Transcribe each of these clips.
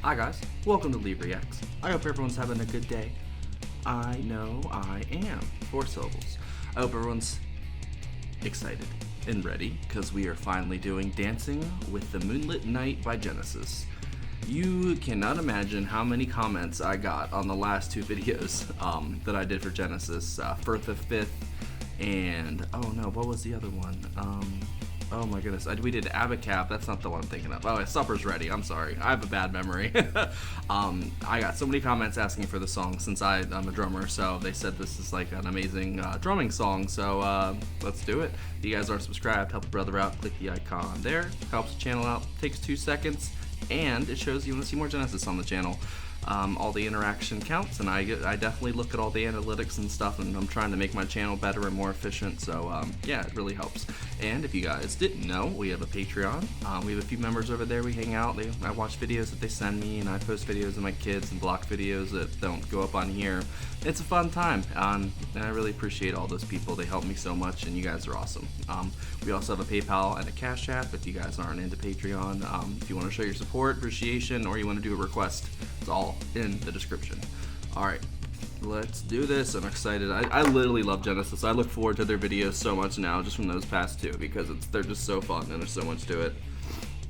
Hi guys, welcome to Leave Reacts. I hope everyone's having a good day. I know I am. 4 syllables. I hope everyone's excited and ready because we are finally doing Dancing with the Moonlit Knight by Genesis. You cannot imagine how many comments I got on the last 2 videos that I did for Genesis. Firth of Fifth and, oh no, what was the other one? Oh my goodness, we did Abacab. That's not the one I'm thinking of. Oh, Supper's Ready. I'm sorry. I have a bad memory. I got so many comments asking for the song since I'm a drummer, so they said this is like an amazing drumming song, so let's do it. If you guys aren't subscribed, help a brother out. Click the icon there. Helps the channel out. Takes 2 seconds, and it shows you want to see more Genesis on the channel. All the interaction counts, and I definitely look at all the analytics and stuff, and I'm trying to make my channel better and more efficient, so yeah, it really helps. And if you guys didn't know, we have a Patreon. We have a few members over there. We hang out. I watch videos that they send me, and I post videos of my kids and block videos that don't go up on here. It's a fun time, and I really appreciate all those people. They help me so much, and you guys are awesome. We also have a PayPal and a Cash App if you guys aren't into Patreon. If you want to show your support, appreciation, or you want to do a request, it's all in the description. Alright, let's do this. I'm excited. I literally love Genesis. I look forward to their videos so much now, just from those past 2, because they're just so fun and there's so much to it.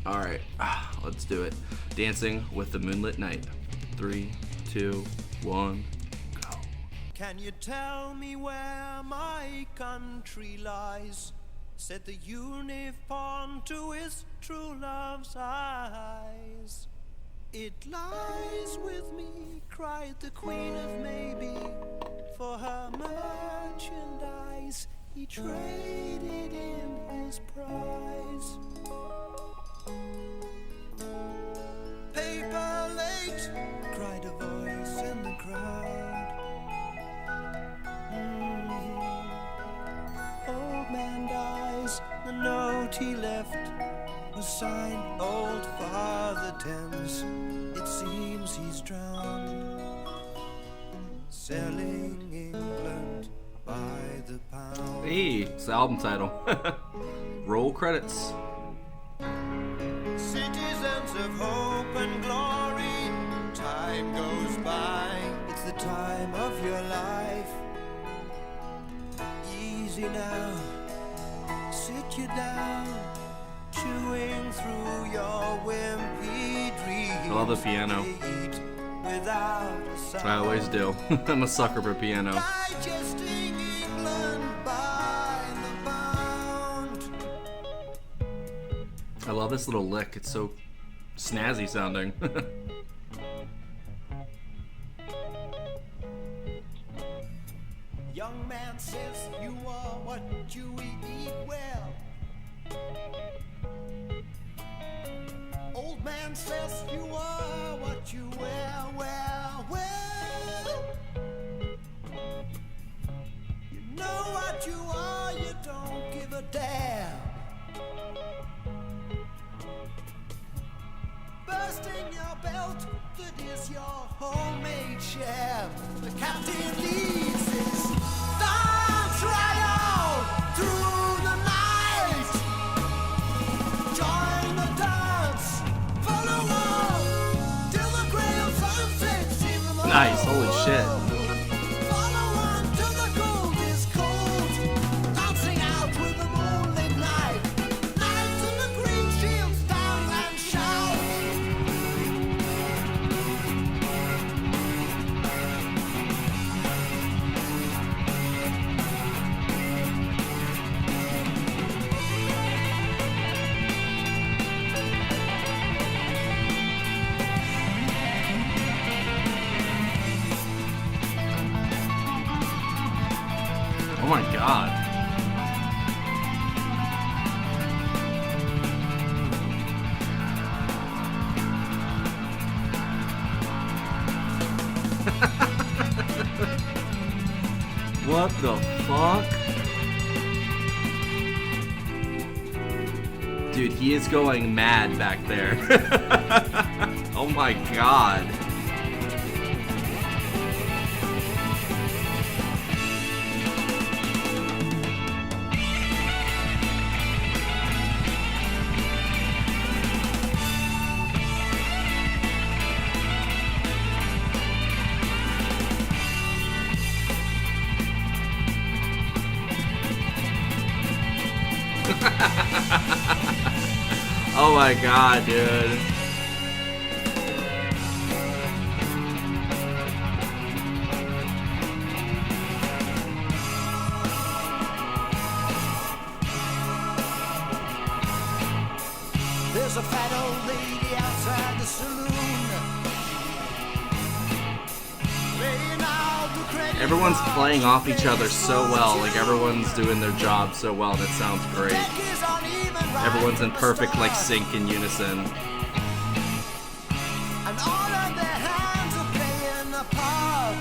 Alright, let's do it. Dancing with the Moonlit Knight. 3, 2, 1, go. Can you tell me where my country lies? Said the unicorn to his true love's eyes. It lies with me, cried the Queen of Maybe. For her merchandise he traded in his prize. Paper late, cried a voice in the crowd. Old man dies, the note he left was signed Old Father Thames. It seems he's drowned, selling England by the pound. Hey, it's the album title. Roll credits. Citizens of hope and glory, time goes by. It's the time of your life. Easy now, sit you down, chewing through your wimpy dreams. I love the piano. I always do. I'm a sucker for piano. Digesting England by the pound. I love this little lick. It's so snazzy sounding. Young man says you are what you eat well. Old man says you are what you wear, well, well. You know what you are, you don't give a damn. Bursting your belt, that is your homemade sham. The captain leads this dance trial through the night. Join the dance, follow on till the gray of sunset sees the light. Nice, holy shit. Follow on till the gold is cold. Dancing out with the moonlit night. Knights in the green shields stand and shout. Oh my god. What the fuck? Dude, he is going mad back there. Oh my god. Oh my god, dude. There's a fat old lady outside the saloon, laying out the credit Everyone's cards, playing off each other so well. Like, everyone's doing their job so well, and it sounds great. deck is uneven right Everyone's in from the perfect, like, start. sync and unison. And all of their hands are playing a part.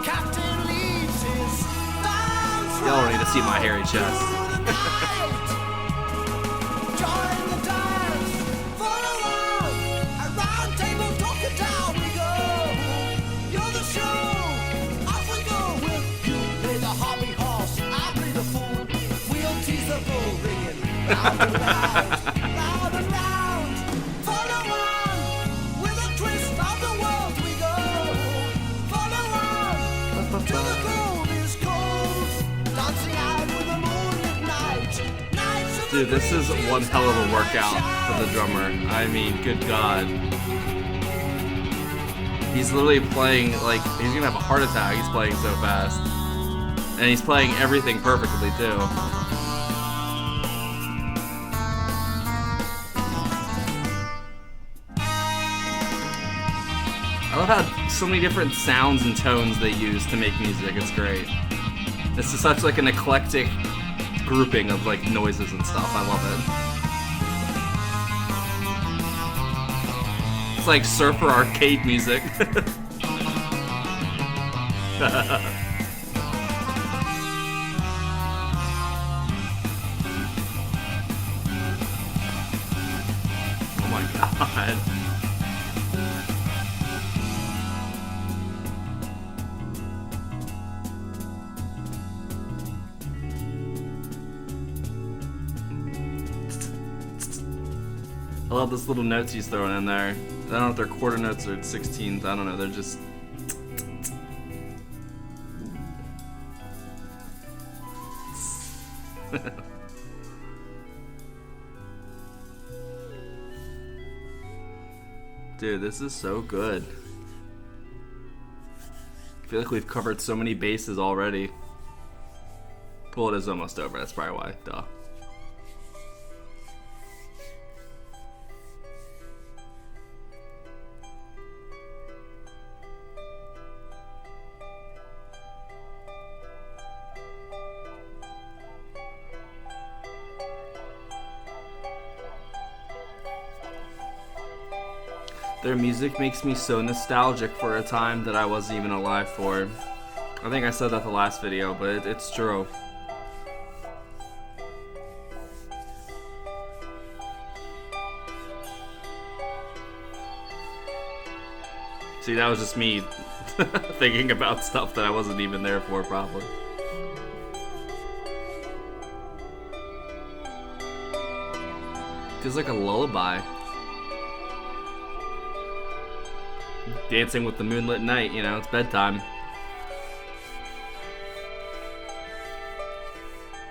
Captain leads his dance Y'all don't need to see my hairy chest. through the night. Join the dance for a while. A round table talk it down we go. You're the show, off we go with you. Play the hobby horse, I play the fool. We'll tease the bull ringing round and round, round and round. For the one, with a twist of the world we go. For the one, till the gold is cold. Dancing out with the moonlit night. Nights of Dude, this is one hell of a workout for the drummer. I mean, good god. He's literally playing, like, he's gonna have a heart attack. He's playing so fast. And he's playing everything perfectly, too. I love how so many different sounds and tones they use to make music. It's great. This is such, like, an eclectic grouping of, like, noises and stuff. I love it. It's like surfer arcade music. Oh my god. I love this little notes he's throwing in there. I don't know if they're quarter notes or 16th. I don't know. They're just. Dude, this is so good. I feel like we've covered so many bases already. Well, it is almost over. That's probably why. Duh. Their music makes me so nostalgic for a time that I wasn't even alive for. I think I said that the last video, but it's true. See, that was just me thinking about stuff that I wasn't even there for, probably. Feels like a lullaby. Dancing with the Moonlit Knight, you know, it's bedtime.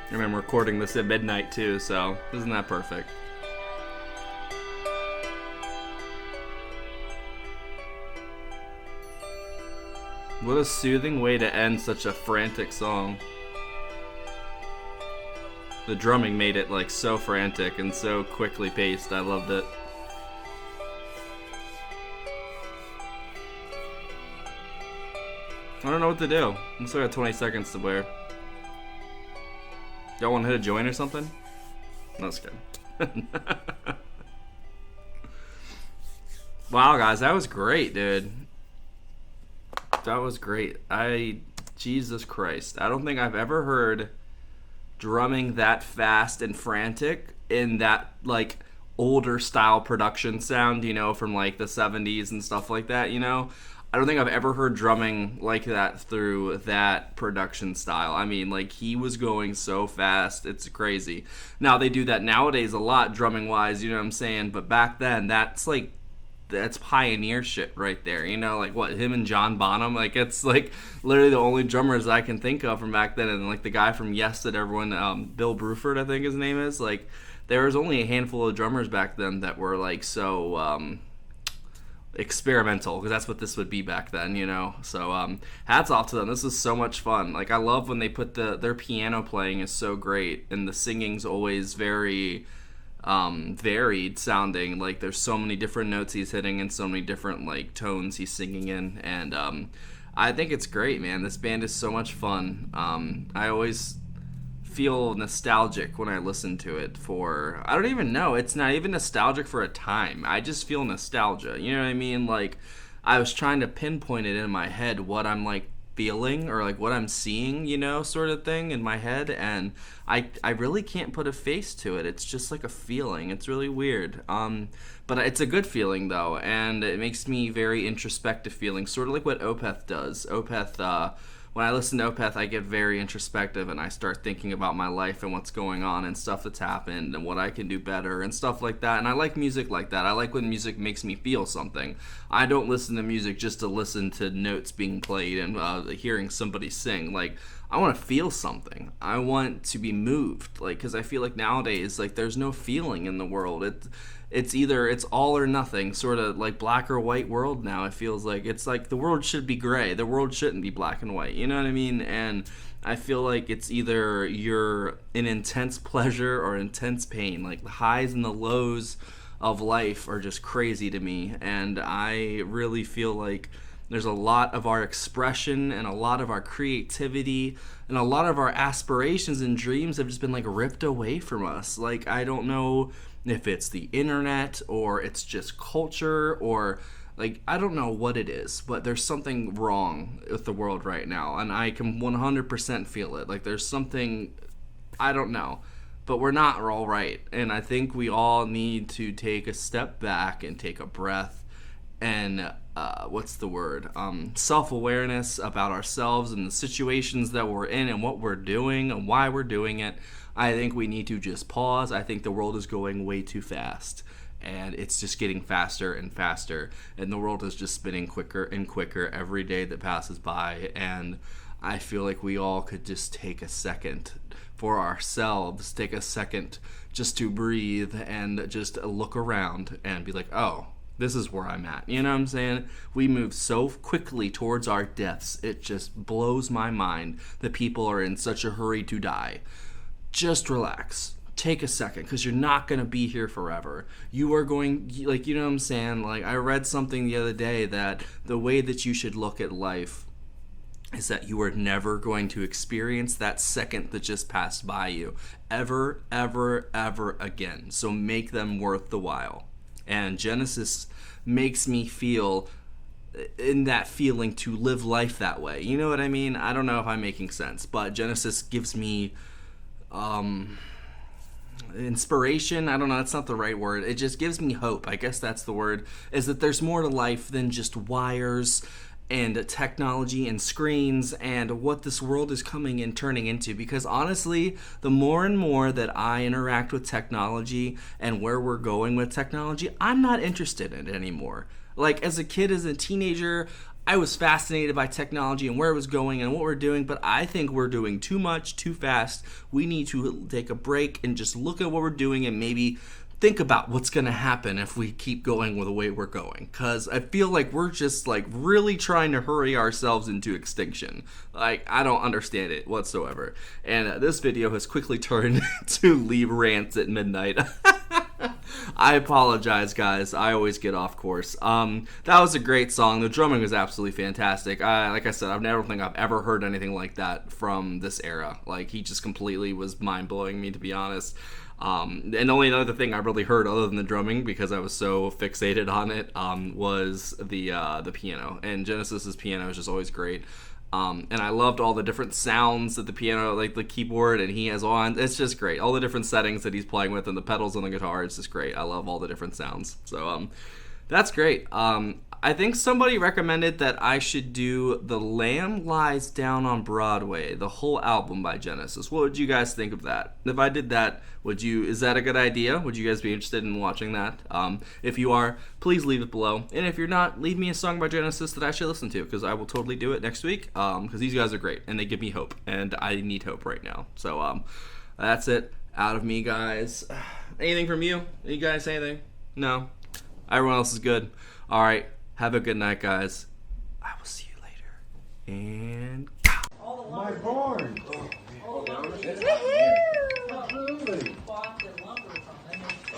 I remember recording this at midnight too, so isn't that perfect? What a soothing way to end such a frantic song. The drumming made it like so frantic and so quickly paced. I loved it. I don't know what to do. I'm still got 20 seconds to wear. Y'all want to hit a join or something? No, that's good. Wow, guys, that was great, dude. That was great. Jesus Christ. I don't think I've ever heard drumming that fast and frantic in that, like, older style production sound, you know, from, like, the 70s and stuff like that, you know? I don't think I've ever heard drumming like that through that production style. I mean, like, he was going so fast. It's crazy. Now, they do that nowadays a lot, drumming-wise, you know what I'm saying? But back then, that's that's pioneer shit right there. You know, like what, him and John Bonham, like it's like literally the only drummers I can think of from back then. And like the guy from Yes that everyone, Bill Bruford, I think his name is, like there was only a handful of drummers back then that were like so experimental, because that's what this would be back then, you know. So hats off to them. This is so much fun. Like I love when they put their piano playing is so great, and the singing's always very varied sounding. Like there's so many different notes he's hitting and so many different like tones he's singing in, and I think it's great, man. This band is so much fun. I always feel nostalgic when I listen to it for, I don't even know, it's not even nostalgic for a time. I just feel nostalgia, you know what I mean? Like I was trying to pinpoint it in my head what I'm like feeling or like what I'm seeing, you know, sort of thing in my head, and I really can't put a face to it. It's just like a feeling. It's really weird. But it's a good feeling though, and it makes me very introspective feeling, sort of like what Opeth does. Opeth, when I listen to Opeth, I get very introspective and I start thinking about my life and what's going on and stuff that's happened and what I can do better and stuff like that. And I like music like that. I like when music makes me feel something. I don't listen to music just to listen to notes being played and hearing somebody sing. Like, I want to feel something. I want to be moved. Like, because I feel like nowadays, like, there's no feeling in the world. It's either it's all or nothing, sort of like black or white world now. It feels like it's like the world should be gray. The world shouldn't be black and white. You know what I mean? And I feel like it's either you're in intense pleasure or intense pain. Like the highs and the lows of life are just crazy to me. And I really feel like there's a lot of our expression and a lot of our creativity and a lot of our aspirations and dreams have just been like ripped away from us. Like, I don't know if it's the internet or it's just culture or like, I don't know what it is, but there's something wrong with the world right now, and I can 100% feel it. Like there's something, I don't know, but we're not all right, and I think we all need to take a step back and take a breath and self-awareness about ourselves and the situations that we're in and what we're doing and why we're doing it. I think we need to just pause. I think the world is going way too fast, and it's just getting faster and faster, and the world is just spinning quicker and quicker every day that passes by, and I feel like we all could just take a second for ourselves, take a second just to breathe and just look around and be like, oh, this is where I'm at. You know what I'm saying? We move so quickly towards our deaths. It just blows my mind that people are in such a hurry to die. Just relax. Take a second, because you're not going to be here forever. You are going, like, you know what I'm saying? Like, I read something the other day that the way that you should look at life is that you are never going to experience that second that just passed by you ever, ever, ever again. So make them worth the while. And Genesis makes me feel in that feeling to live life that way. You know what I mean? I don't know if I'm making sense, but Genesis gives me inspiration. I don't know, that's not the right word. It just gives me hope. I guess that's the word, is that there's more to life than just wires and technology and screens and what this world is coming and turning into. Because honestly, the more and more that I interact with technology and where we're going with technology, I'm not interested in it anymore. Like as a kid, as a teenager, I was fascinated by technology and where it was going and what we're doing, but I think we're doing too much, too fast. We need to take a break and just look at what we're doing and maybe think about what's going to happen if we keep going with the way we're going. Because I feel like we're just like really trying to hurry ourselves into extinction. Like, I don't understand it whatsoever. And this video has quickly turned to leave rants at midnight. I apologize, guys. I always get off course. That was a great song. The drumming was absolutely fantastic. Like I said, I never think I've ever heard anything like that from this era. Like, he just completely was mind-blowing me, to be honest. And the only other thing I really heard other than the drumming, because I was so fixated on it, was the piano. And Genesis's piano is just always great. And I loved all the different sounds that the piano, like the keyboard, and he has on. It's just great. All the different settings that he's playing with and the pedals on the guitar, it's just great. I love all the different sounds. So, That's great. I think somebody recommended that I should do The Lamb Lies Down on Broadway, the whole album by Genesis. What would you guys think of that? If I did that, is that a good idea? Would you guys be interested in watching that? If you are, please leave it below. And if you're not, leave me a song by Genesis that I should listen to, because I will totally do it next week, because these guys are great, and they give me hope, and I need hope right now. So, that's it. Out of me, guys. Anything from you? You guys say anything? No? Everyone else is good. All right. Have a good night, guys. I will see you later. And... My barn.